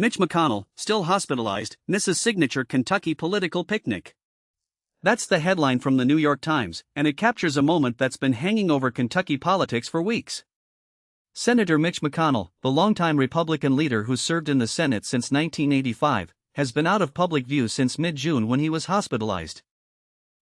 Mitch McConnell, still hospitalized, misses signature Kentucky political picnic. That's the headline from the New York Times, and it captures a moment that's been hanging over Kentucky politics for weeks. Senator Mitch McConnell, the longtime Republican leader who served in the Senate since 1985, has been out of public view since mid-June when he was hospitalized.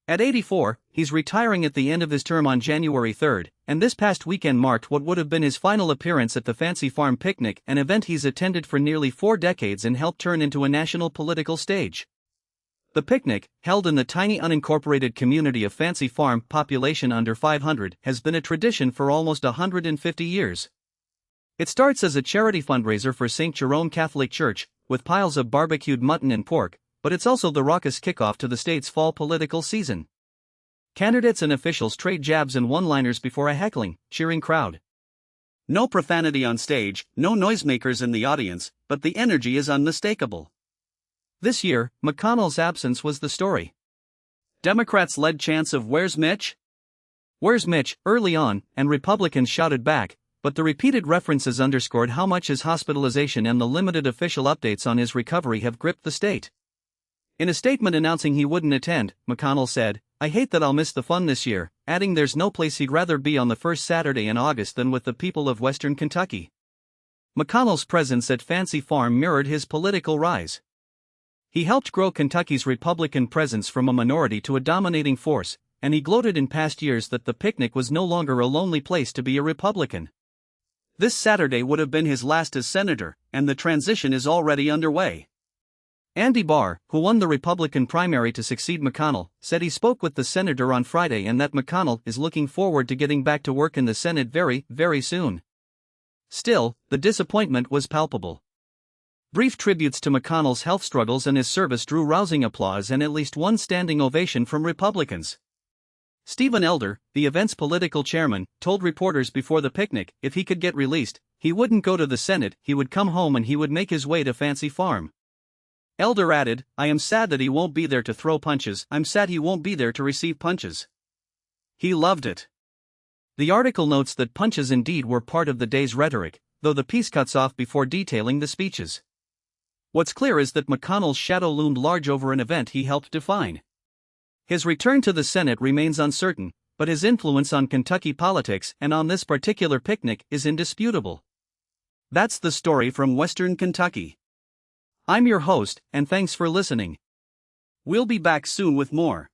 At 84, he's retiring at the end of his term on January 3, and this past weekend marked what would have been his final appearance at the Fancy Farm Picnic, an event he's attended for nearly 4 decades and helped turn into a national political stage. The picnic, held in the tiny unincorporated community of Fancy Farm, population under 500, has been a tradition for almost 150 years. It starts as a charity fundraiser for St. Jerome Catholic Church, with piles of barbecued mutton and pork, but it's also the raucous kickoff to the state's fall political season. Candidates and officials trade jabs and one-liners before a heckling, cheering crowd. No profanity on stage, no noisemakers in the audience, but the energy is unmistakable. This year, McConnell's absence was the story. Democrats led chants of "Where's Mitch? Where's Mitch?" early on, and Republicans shouted back, but the repeated references underscored how much his hospitalization and the limited official updates on his recovery have gripped the state. In a statement announcing he wouldn't attend, McConnell said, "I hate that I'll miss the fun this year," adding there's no place he'd rather be on the first Saturday in August than with the people of Western Kentucky. McConnell's presence at Fancy Farm mirrored his political rise. He helped grow Kentucky's Republican presence from a minority to a dominating force, and he gloated in past years that the picnic was no longer a lonely place to be a Republican. This Saturday would have been his last as senator, and the transition is already underway. Andy Barr, who won the Republican primary to succeed McConnell, said he spoke with the senator on Friday and that McConnell is looking forward to getting back to work in the Senate very, very soon. Still, the disappointment was palpable. Brief tributes to McConnell's health struggles and his service drew rousing applause and at least one standing ovation from Republicans. Stephen Elder, the event's political chairman, told reporters before the picnic if he could get released, he wouldn't go to the Senate, he would come home and he would make his way to Fancy Farm. Elder added, "I am sad that he won't be there to throw punches, I'm sad he won't be there to receive punches. He loved it." The article notes that punches indeed were part of the day's rhetoric, though the piece cuts off before detailing the speeches. What's clear is that McConnell's shadow loomed large over an event he helped define. His return to the Senate remains uncertain, but his influence on Kentucky politics and on this particular picnic is indisputable. That's the story from Western Kentucky. I'm your host, and thanks for listening. We'll be back soon with more.